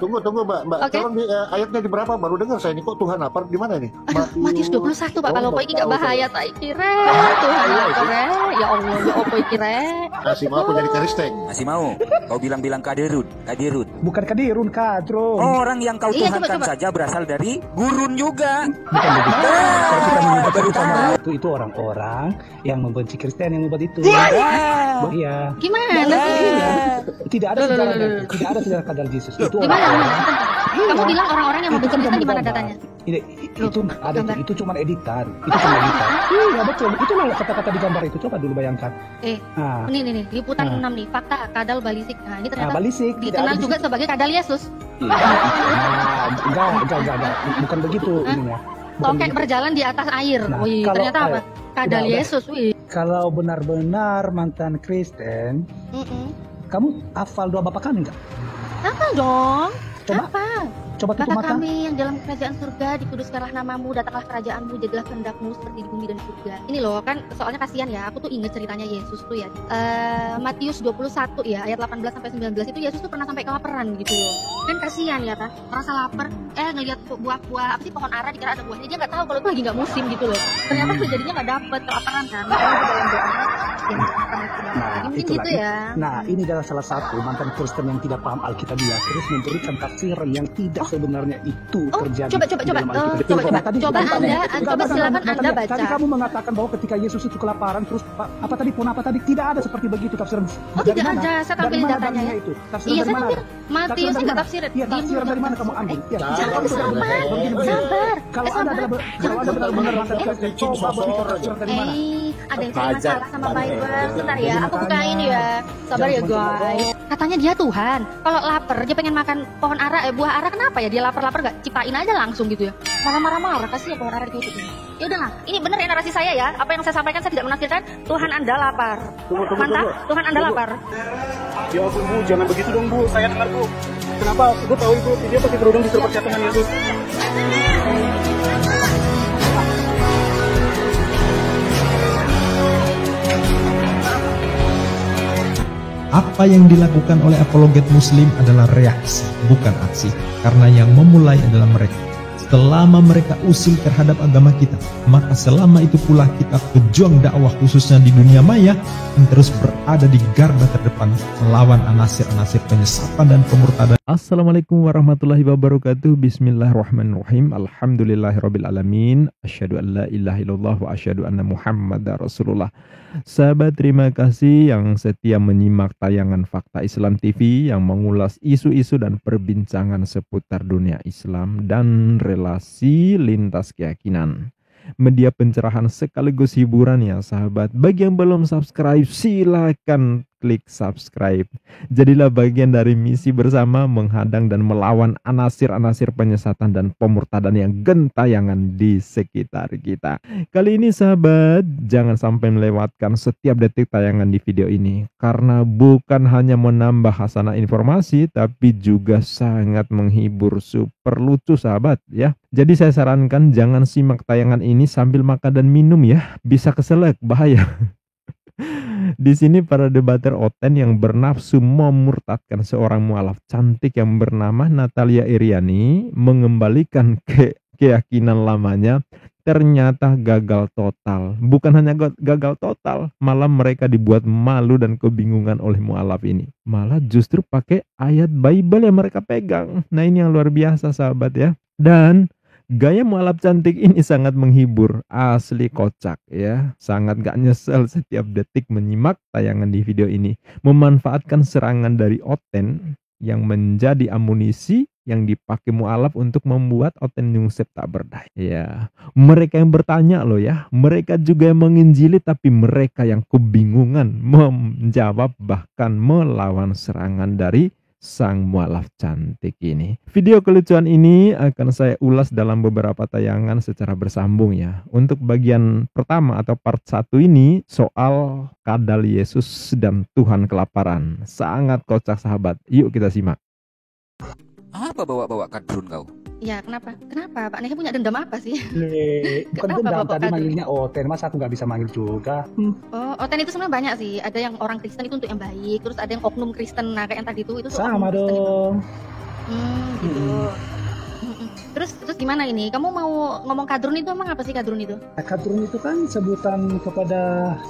Tunggu, Mbak. Oke. Tolong ayatnya di berapa? Baru dengar saya ini kok Tuhan lapar di mana ini? Aduh, Matius 21 Pak. Kalau apa ini gak bahaya tak kira. Tuhan lapar ya Allah, ya apa kira. Kasih mau aku jadi Kristen. Masih mau? Kau bilang-bilang kadirut. Bukan kadirun, kadrun. Orang yang kau Iya, tuhankan coba. saja berasal dari gurun juga. Bukan begitu. Kalau kita menyebut baru sama tahu. itu orang-orang yang membenci Kristen yang membuat itu. Ah. Iya. Gimana sih? Tidak ada sejarahnya, tidak ada sejarah kadal Yesus. Itu Di mana? orang-orang. Kamu bilang orang-orang yang membenci Kristen di mana gambar. datanya? Itu ada gambar. itu cuma editan. Itu cuma editan. Iya betul. Itu loh kata-kata di gambar itu. Coba dulu bayangkan. Nah, Nih, liputan 6 nih, fakta kadal balisik. Nah, ini ternyata balisik. dikenal juga sebagai kadal Yesus. Enggak. Bukan begitu ininya. Bukan Tokek begitu. berjalan di atas air. Nah, Wih, kalau- ternyata apa? Kadal udah. Yesus, wih. Kalau benar-benar mantan Kristen, kamu hafal doa Bapa kami enggak? Apa dong? Coba. Apa? Coba tutup Bapa mata. kami yang dalam kerajaan surga, dikuduskanlah namamu, datanglah kerajaanmu, jadilah kehendakmu seperti di bumi dan di surga. Ini loh kan, soalnya kasihan ya, aku tuh inget ceritanya Yesus tuh ya. Matius 21 ya, ayat 18 sampai 19 itu Yesus tuh pernah sampai kelaparan gitu loh. Kan kasihan ya kan, merasa lapar, ngelihat buah-buah apa sih pohon ara dikira ada buahnya, dia nggak tahu kalau itu lagi nggak musim gitu loh. Ternyata tuh jadinya nggak dapet kelaparan kan. Makanya di dalam doanya yang mungkin itulah. gitu ya. Nah, ini adalah salah satu mantan Kristen yang tidak paham Alkitabiah terus memberikan tafsiran yang tidak sebenarnya itu terjadi. Coba. di dalam Alkitab. Coba Tadi- silakan Anda baca. Tadi kamu mengatakan bahwa ketika Yesus itu kelaparan terus apa tadi tidak ada seperti begitu tafsiran. Oh, Dari tidak mana? ada. Saya tampilin Dari mana datanya ya. Itu? Tafsiran Iya, dari saya mana? tampil. Matius Tafsiran nggak dari tafsirin. Iya, tafsiran dari mana kamu ambil? Iya, Sabar. Kalau Anda benar-benar mantan Kristen, coba berikan tafsiran dari mana? Ada yang cari masalah sama Bible. Sebentar ya, aku bukain ya. Sabar ya guys. Katanya dia Tuhan. Kalau lapar, dia pengen makan pohon ara, buah ara, kenapa ya? Dia lapar-lapar gak ciptain aja langsung gitu ya. Marah-marah kasih ya pohon ara ditutup. Ya udahlah, ini bener ya narasi saya ya. Apa yang saya sampaikan saya tidak menafsirkan. Tuhan Anda lapar. Mantap, Tuhan Anda lapar. Ya ampun Bu, jangan begitu dong Bu, saya dengar Bu. Kenapa? Gue tahu Bu, dia pakai kerudung disuruh percaya dengan Yesus. Apa yang dilakukan oleh apologet muslim adalah reaksi, bukan aksi. Karena yang memulai adalah mereka. Selama mereka usil terhadap agama kita, maka selama itu pula kita pejuang dakwah khususnya di dunia maya yang terus berada di garda terdepan melawan anasir-anasir penyesatan dan pemurtadan. Assalamualaikum warahmatullahi wabarakatuh. Bismillahirrahmanirrahim. Alhamdulillahirrabbilalamin. Asyhadu an la ilaha illallah wa asyhadu anna muhammadar rasulullah. Sahabat, terima kasih yang setia menyimak tayangan Fakta Islam TV yang mengulas isu-isu dan perbincangan seputar dunia Islam dan relasi lintas keyakinan. Media pencerahan sekaligus hiburan ya sahabat. Bagi yang belum subscribe, silakan klik subscribe. Jadilah bagian dari misi bersama menghadang dan melawan anasir-anasir penyesatan dan pemurtadan yang gentayangan di sekitar kita. Kali ini sahabat, jangan sampai melewatkan setiap detik tayangan di video ini. Karena bukan hanya menambah hasanah informasi, tapi juga sangat menghibur, super lucu sahabat ya. Jadi saya sarankan jangan simak tayangan ini sambil makan dan minum ya. Bisa keselak, bahaya. Di sini para debater Oten yang bernafsu memurtadkan seorang mualaf cantik yang bernama Natalia Iriani mengembalikan keyakinan lamanya ternyata gagal total. Bukan hanya gagal total, malah mereka dibuat malu dan kebingungan oleh mualaf ini. Malah justru pakai ayat Bible yang mereka pegang. Nah, ini yang luar biasa sahabat ya. Dan gaya mualaf cantik ini sangat menghibur, asli kocak ya. Sangat gak nyesel setiap detik menyimak tayangan di video ini. Memanfaatkan serangan dari Oten yang menjadi amunisi yang dipakai mualaf untuk membuat Oten nyungsep tak berdaya. Ya, mereka yang bertanya loh ya, mereka juga yang menginjili tapi mereka yang kebingungan menjawab bahkan melawan serangan dari sang mualaf cantik ini. Video kelucuan ini akan saya ulas dalam beberapa tayangan secara bersambung ya. Untuk bagian pertama atau part 1 ini soal kadal Yesus dan Tuhan kelaparan. Sangat kocak sahabat. Yuk kita simak. Apa bawa-bawa kadrun kau? Ya, kenapa? Kenapa? Pak Nehe punya dendam apa sih? Bukan Kenapa dendam, Bapak tadi kadrun? manggilnya Oten, masa aku nggak bisa manggil juga? Oh, Oten itu sebenarnya banyak sih. Ada yang orang Kristen itu untuk yang baik, terus ada yang oknum Kristen. Nah, kayak yang tadi itu Sama oknum Kristen itu. dong. gitu. Terus gimana ini? Kamu mau ngomong kadrun itu emang apa sih kadrun itu? Kadrun itu kan sebutan kepada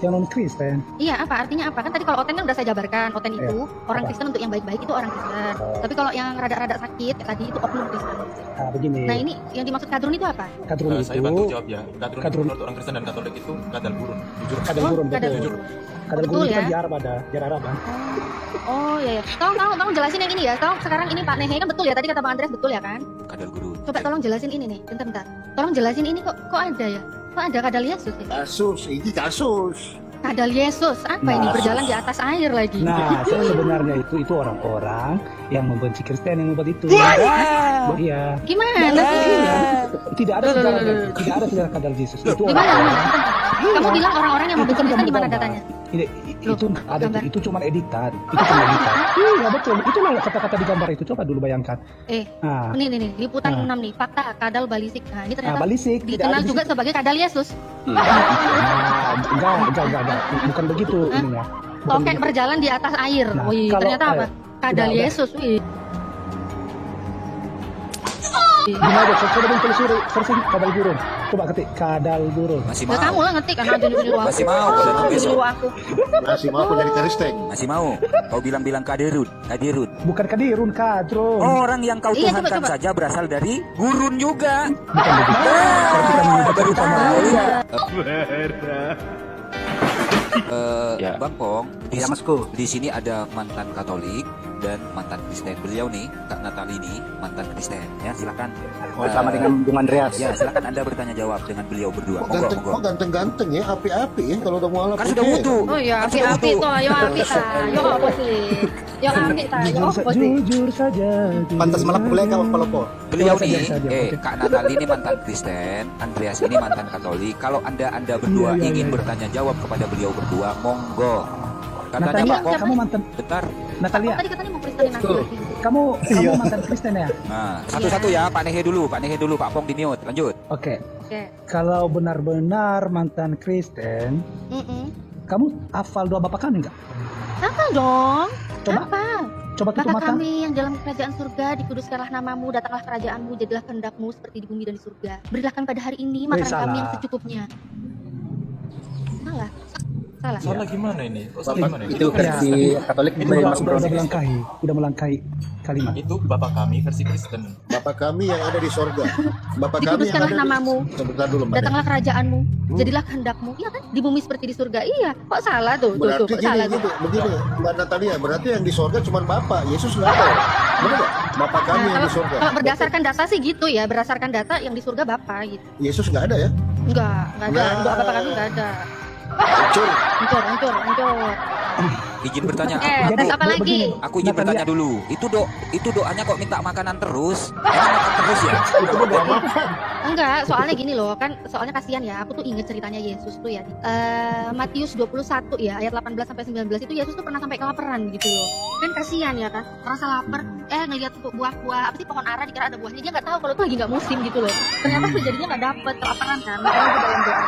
yang non Kristen. Iya, apa artinya apa? Kan tadi kalau oten kan udah saya jabarkan. Oten itu orang Kristen, untuk yang baik-baik itu orang Kristen. Tapi kalau yang rada-rada sakit tadi itu oknum Kristen. Begini. Nah, ini yang dimaksud kadrun itu apa? Kadrun itu. Saya bantu jawab ya. Kadrun Kadrun. menurut orang Kristen dan Katolik itu kadal gurun. Jujur. Kadal gurun, kadal betul. gurun. Kadal Betul gurun itu ya? kan di Arab ada, di Arab kan. Oh iya ya. Tolong jelasin yang ini ya. Sekarang ini Pak Nehe kan betul ya, tadi kata Bang Andreas betul ya kan? Kadal gurun. Coba tolong jelasin ini nih, bentar. Tolong jelasin ini kok ada ya? Kok ada kadal Yesus ya? Kasus, ini kasus. Kadal Yesus, apa ini? Nah. Berjalan di atas air lagi. Nah, sebenarnya itu orang-orang yang membenci Kristen yang membuat itu. Iya. Gimana sih? Tidak ada sejarah kadal Yesus. Itu Gimana? orang-orang. Kamu bilang orang-orang yang membenci Itu kan Kristen di mana gambar. datanya? Itu Loh, ada gambar. itu cuma editan. Itu cuma editan. Iya, betul. Itulah kata-kata di gambar itu. Coba dulu bayangkan. Nah, Ini liputan Ah. 6 nih, fakta kadal balisik. Nah, ini ternyata balisik tidak dikenal ada di juga situ. sebagai kadal Yesus. Enggak. Bukan begitu ininya. Bukan Tokek begitu. berjalan di atas air. Nah, Wih, kalau- ternyata apa? Kadal udah. Yesus. Wih. Gini aja, coba dong telusuri, searching kadal gurun. Coba ketik kadal gurun. Masih Ya kamu mau. lah ngetik karena nyuruh aku. Masih mau, kalau nanti besok. Nyuruh aku. Masih mau aku jadi Kristen. Masih mau. Kau bilang-bilang kadirut. Bukan kadirun, kadrun. Orang yang kau Iya, tuhankan coba. saja berasal dari gurun juga. Bukan begitu. Kalau kita menyebut Baru sama tahu. iya. Bang Pong, Ya, Masku. di sini ada mantan Katolik dan mantan Kristen. Beliau nih, Kak Natali ini mantan Kristen. Ya, silakan. Bersama dengan Bung Andreas. Ya, silakan Anda bertanya jawab dengan beliau berdua. Monggo, Kok monggo. ganteng-ganteng ya, api-api ya kalau udah mualaf. Kan sudah wudu. Oh iya, api-api tuh, ayo api ta. Yo apa sih? Yo api ta, yo apa sih? Jujur saja. Pantas malah boleh kalau polopo. Beliau Saja, nih, saja, oke. Kak Natali ini mantan Kristen, Andreas ini mantan Katolik. Kalau Anda berdua Iya, ingin iya. bertanya jawab kepada beliau berdua, monggo. Katanya Natalia, Pak Pong, kamu mantan bentar. Natalia, Tadi katanya mau Kristenin aku lagi. kamu mantan Kristen ya? Nah, satu-satu ya, Pak Nehe dulu, Pak Pong di mute. Lanjut. Oke. Oke. Kalau benar-benar mantan Kristen, kamu hafal doa Bapa kami enggak? Apa dong? Coba. Apa? Coba tutup Bapa mata. kami yang dalam kerajaan surga, dikuduskanlah namamu, datanglah kerajaanmu, jadilah kehendakmu seperti di bumi dan di surga. Berilah kami pada hari ini makanan salah. kami yang secukupnya. Salah. Salah gimana ini? Salah gimana ini? Itu versi Katolik Itu dari udah, Mas udah Bro. melangkahi kalimat. Itu Bapak kami versi Kristen. Bapak kami yang ada di sorga. Bapak kami yang Dikuduskanlah ada namamu, Sebentar dulu, Mbak. datanglah kerajaanmu, jadilah kehendakmu. Iya kan? Di bumi seperti di surga. Iya. Kok salah tuh? Berarti Kok salah tuh? begini, Mbak Natalia. Berarti yang di sorga cuma Bapak. Yesus nggak ada. Benar nggak? Bapak kami yang di sorga. Kalau berdasarkan data sih gitu ya, berdasarkan data yang di surga Bapak gitu. Yesus nggak ada ya? Enggak ada. Nah. Doa Bapak kami enggak ada. Hancur. Hancur. Izin bertanya. Tes apa lagi? begini. Aku izin Natalia. bertanya dulu. Itu doanya kok minta makanan terus? Emang makan terus ya? Enggak, soalnya gini loh, kan soalnya kasihan ya. Aku tuh inget ceritanya Yesus tuh ya. Matius 21 ya, ayat 18 sampai 19 itu Yesus tuh pernah sampai kelaparan gitu loh. Kan kasihan ya kan, merasa lapar, ngelihat buah-buah, apa sih pohon ara dikira ada buahnya, dia nggak tahu kalau itu lagi nggak musim gitu loh. Ternyata tuh jadinya nggak dapet, kelaparan kan. Makanya dia dalam doa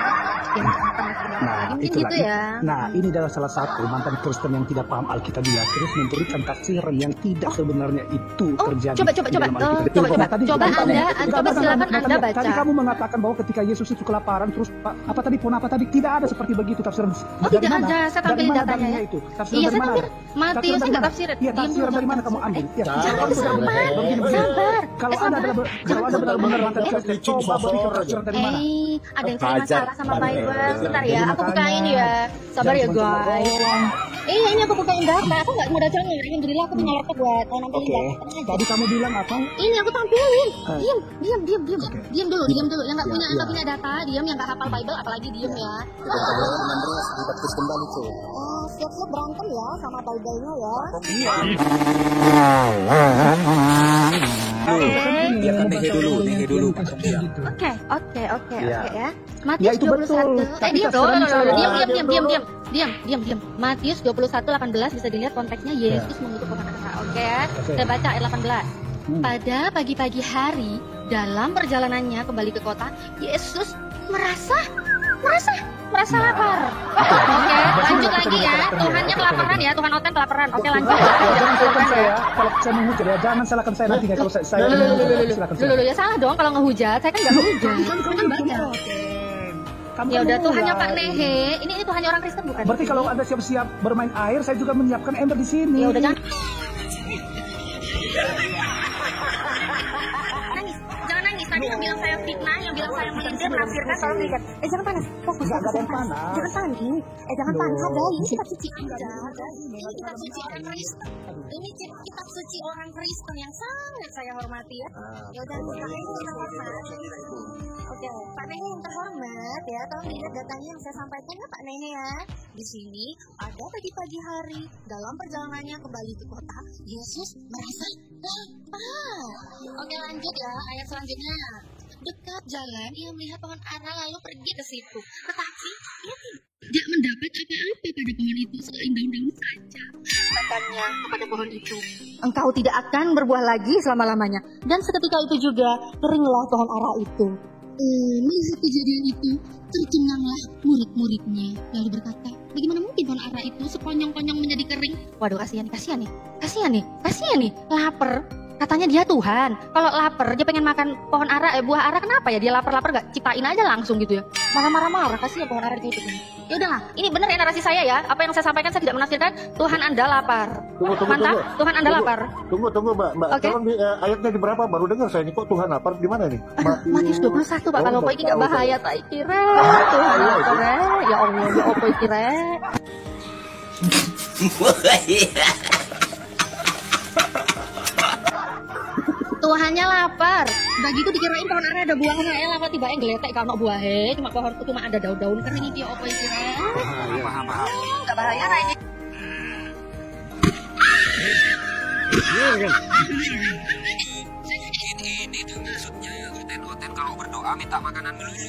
yang makan nasi lagi mungkin itulah. gitu ya. Nah, ini adalah salah satu mantan Kristen yang tidak paham Alkitabiah terus memberikan tafsiran yang tidak sebenarnya itu terjadi. Coba. di dalam Alkitab. Coba Nah, tadi- Coba tadi- Anda, silakan Anda baca. Tadi kamu mengatakan bahwa ketika Yesus itu kelaparan terus apa tadi tidak ada seperti begitu tafsiran. Oh, tidak ada. Saya tampilin datanya ya. Itu? Tafsiran Iya, dari saya mana? tampil. Matius Tafsiran nggak dari tafsirin. mana? Iya, Diam tafsiran dulu, dari mana jangan kamu ambil? Iya, Sabar, Kalau Anda adalah benar-benar mantan Kristen, coba berikan tafsiran dari mana? Ada yang cari masalah sama Bible. Sebentar ya, aku bukain ya. Sabar ya guys. Iya, ini aku bukain data. Aku nggak modal curang. Alhamdulillah aku punya laptop buat nampilin Oke. data. Tenang aja. Tadi kamu bilang apa? Ini aku tampilin. Eh. Diam dulu. Yang nggak punya, Iya. punya data, diam. Yang nggak hafal Bible, apalagi diam ya. Bung Andreas dibaptis kembali cuy. Siap-siap berantem ya sama Bible-nya ya. Biarkan Nehe dulu. Pak Pong ya. Oke Iya. ya. Ya, Matius itu 21. betul. Tapi Diam tafsiran saya- diam. Matius 21:18 bisa dilihat konteksnya Yesus mengutuk penghara. Oke ya. Oke. Saya baca ayat 18. Hmm. Pada pagi-pagi hari merasa lapar. Oke, lanjut lagi ya. Tuhannya kelaparan ya, Tuhan Oten kelaparan. Oke, lanjut. Jangan salahkan saya. Kalau saya menghujat ya, jangan salahkan saya nantinya kalau saya silakan saya. Loh, ya salah dong kalau ngehujat. Saya kan nggak ngehujat. Saya kan baca. Kamu Ya kan udah, menghujat. Tuhannya Pak Nehe. Ini Tuhannya orang Kristen bukan? Berarti kalau Anda siap-siap bermain air, saya juga menyiapkan ember di sini. Ya udah, jangan nangis. Jangan nangis. Tadi yang bilang saya fitnah, yang bilang saya melintir, menafsirkan, tolong lihat. Jangan panas. Fokus. Nggak ada yang panas. Jangan panik. Jangan Loh. panik. Ada ini kitab suci Anda. Ini kitab suci orang Kristen. Ini kitab suci orang Kristen yang sangat saya hormati ya. Ya udah, Pak Nehe yang terhormat. Oke, Pak Nehe yang terhormat ya. Tolong lihat datanya yang saya sampaikan ya Pak Nehe ya. Di sini ada tadi pagi hari dalam perjalanannya kembali ke kota, Yesus merasa lapar. Oke, lanjut ya ayat selanjutnya. Dekat jalan ia melihat pohon ara lalu pergi ke situ. Tetapi ia tidak mendapat apa-apa pada pohon itu selain daun-daun saja. Katanya kepada pohon itu, engkau tidak akan berbuah lagi selama-lamanya. Dan seketika itu juga keringlah pohon ara itu. Melihat kejadian itu, tercenanglah murid-muridnya lalu berkata, bagaimana mungkin pohon ara itu sekonyong-konyong menjadi kering? Waduh, kasihan nih, lapar. Katanya dia Tuhan. Kalau lapar, dia pengen makan pohon ara, buah ara, kenapa ya? Dia lapar-lapar gak ciptain aja langsung gitu ya. Marah-marah, kasihan pohon ara itu. Ya udahlah, ini bener ya narasi saya ya. Apa yang saya sampaikan saya tidak menafsirkan. Tuhan Anda lapar. Mantap, Tuhan Anda lapar. Tunggu, Mbak. Oke. Tolong ayatnya di berapa? Baru dengar saya ini kok Tuhan lapar di mana nih? Matius 21 Pak, kalau ini gak bahaya tak kira. Tuhan lapar ya Allah, ya apa kira. Tuhannya lapar. Begitu dikirain pohon ara ada buahnya, lama tiba geletek kalau buahnya cuma pohon itu cuma ada daun-daun kering itu apa itu kan? Paham. Enggak bahaya lah ini. Ini tuh maksudnya Oten kalau berdoa minta makanan melulu.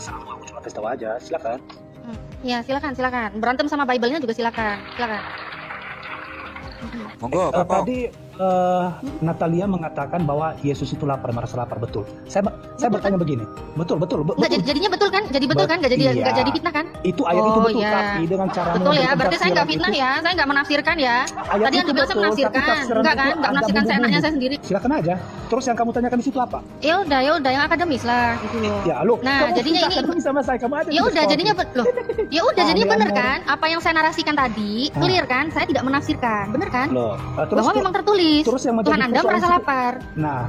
Aku cuma kasih tahu aja, silakan. Ya silakan. Berantem sama Bible-nya juga silakan. Monggo, Pak Pong. Tadi Natalia mengatakan bahwa Yesus itu lapar, merasa lapar, betul. Saya bertanya begini, betul. Enggak jadinya betul kan? Jadi betul kan? Enggak Iya. jadi fitnah kan? Itu ayat itu Oh, betul, iya. tapi dengan cara Betul ya, memberikan berarti saya nggak tafsiran fitnah itu- ya, saya nggak menafsirkan ya. Ayat Tadi yang itu dibilang saya betul, menafsirkan, tapi tafsiran enggak itu kan? Nggak ada menafsirkan bumbu-bumbu. seenaknya saya sendiri. Silakan aja. Terus yang kamu tanyakan di situ apa? Ya udah, yang akademis lah gitu loh. Ya, lu. Nah, kamu jadinya tidak ini akademis sama saya, kamu aja. ya udah jadinya loh. Ya udah jadinya bener Iya. kan? Apa yang saya narasikan tadi clear kan? Saya tidak menafsirkan, bener kan? Loh, terus Bahwa memang tertulis. terus yang menjadi Tuhan Anda persoalan merasa situ- lapar. Nah,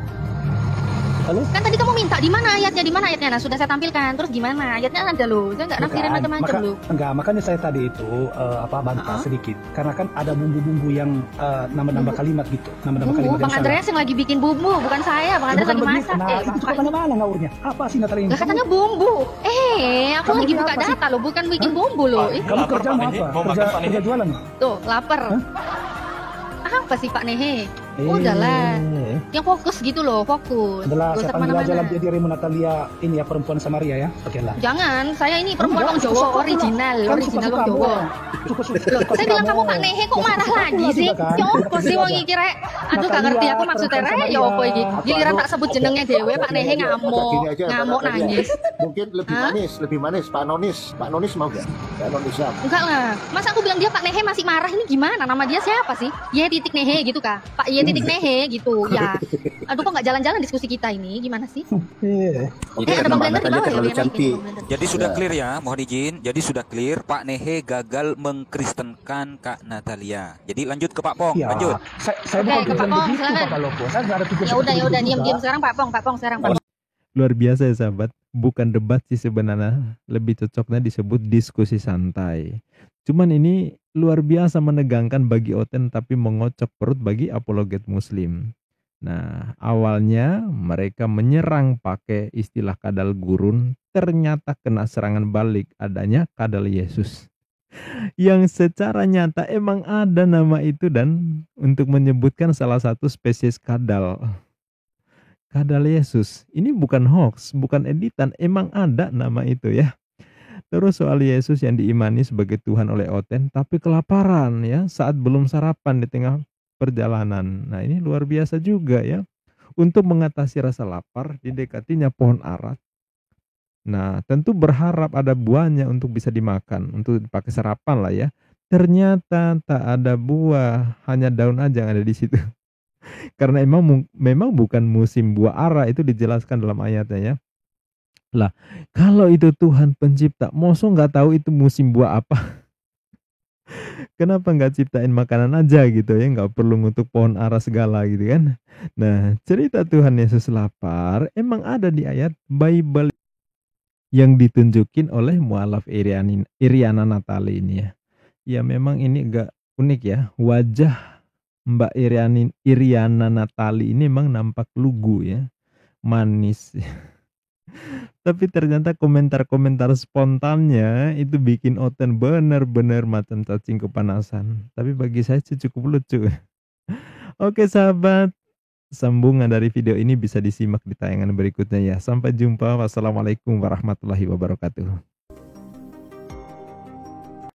lalu Kan tadi kamu minta di mana ayatnya? Nah, sudah saya tampilkan. Terus gimana? Ayatnya ada loh. Saya nggak nafsirin macam-macam loh. makanya saya tadi itu bantah sedikit karena kan ada bumbu-bumbu yang nambah-nambah kalimat gitu, nambah-nambah Bumbu, kalimat Bang yang salah. Andreas yang lagi bikin bumbu, bukan saya. Bang Andreas lagi Bukan masak. begitu. Nah, itu juga mana-mana ngaurnya. Apa sih Natalia ini? Lah katanya bumbu. Aku Kamu lagi ini buka apa sih? data loh, bukan bikin bumbu loh. Kamu kerja mau apa? Kerja jualan? Tuh, lapar. Apa sih Pak Nehe? Eh. Udahlah. Yang fokus gitu loh, fokus. Adalah Gak usah saya panggil aja kemana-mana. dalam dirimu Natalia ini ya, perempuan Samaria ya. Oke lah. Jangan, saya ini perempuan Wong Jawa original Wong Jawa. Loh, saya bilang kamu Pak Nehe kok marah lagi sih? Ya opo sih wong iki rek? Aduh gak ngerti aku maksudnya rek, ya opo iki? Giliran tak sebut jenengnya dhewe Pak Nehe ngamuk, Gini aja, ngamuk Mbak Nadia. nangis. Mungkin lebih manis. Pak Nonis mau gak? Pak Nonis ya. Enggak lah, masa aku bilang dia Pak Nehe masih marah ini gimana? Nama dia siapa sih? Y titik Nehe gitu kah? Pak Y titik Nehe gitu ya. Aduh kok nggak jalan-jalan diskusi kita ini? Gimana sih? Ada Bang Blender di bawah ya, terlalu biar naik cantik. Bang Blender. Jadi sudah clear ya, mohon izin. Jadi sudah clear, Pak Nehe gagal mengkristenkan Kak Natalia. Jadi lanjut ke Pak Pong, Ya, lanjut. saya Oke, bukan ke Pak tujuan Pong, begitu, silakan. Pak Lopo. Saya nggak ada tujuan Ya udah seperti itu diam juga. sekarang Pak Pong sekarang Pak Pong. Luar biasa ya sahabat, bukan debat sih sebenarnya, lebih cocoknya disebut diskusi santai. Cuman ini luar biasa menegangkan bagi Oten tapi mengocok perut bagi apologet muslim. Nah, awalnya mereka menyerang pakai istilah kadal gurun, ternyata kena serangan balik adanya kadal Yesus. Yang secara nyata emang ada nama itu dan untuk menyebutkan salah satu spesies kadal. Kadal Yesus. Ini bukan hoax, bukan editan, emang ada nama itu ya. Terus soal Yesus yang diimani sebagai Tuhan oleh Oten tapi kelaparan ya saat belum sarapan di tengah perjalanan. Nah, ini luar biasa juga ya. Untuk mengatasi rasa lapar didekatinya pohon ara. Nah, tentu berharap ada buahnya untuk bisa dimakan, untuk dipakai sarapan lah ya. Ternyata tak ada buah, hanya daun aja yang ada di situ. Karena memang bukan musim buah ara, itu dijelaskan dalam ayatnya ya. Lah, kalau itu Tuhan pencipta, mosok nggak tahu itu musim buah apa? Kenapa nggak ciptain makanan aja gitu ya, nggak perlu ngutuk pohon ara segala gitu kan. Nah, cerita Tuhan Yesus lapar emang ada di ayat Bible yang ditunjukin oleh mualaf Iriana Natali ini ya. Ya memang ini agak unik ya, wajah Mbak Iriana Natali ini memang nampak lugu ya, manis. Tapi ternyata komentar-komentar spontannya itu bikin Oten bener-bener macam cacing kepanasan. Tapi bagi saya sih cukup lucu. Oke sahabat, sambungan dari video ini bisa disimak di tayangan berikutnya ya. Sampai jumpa. Wassalamualaikum warahmatullahi wabarakatuh.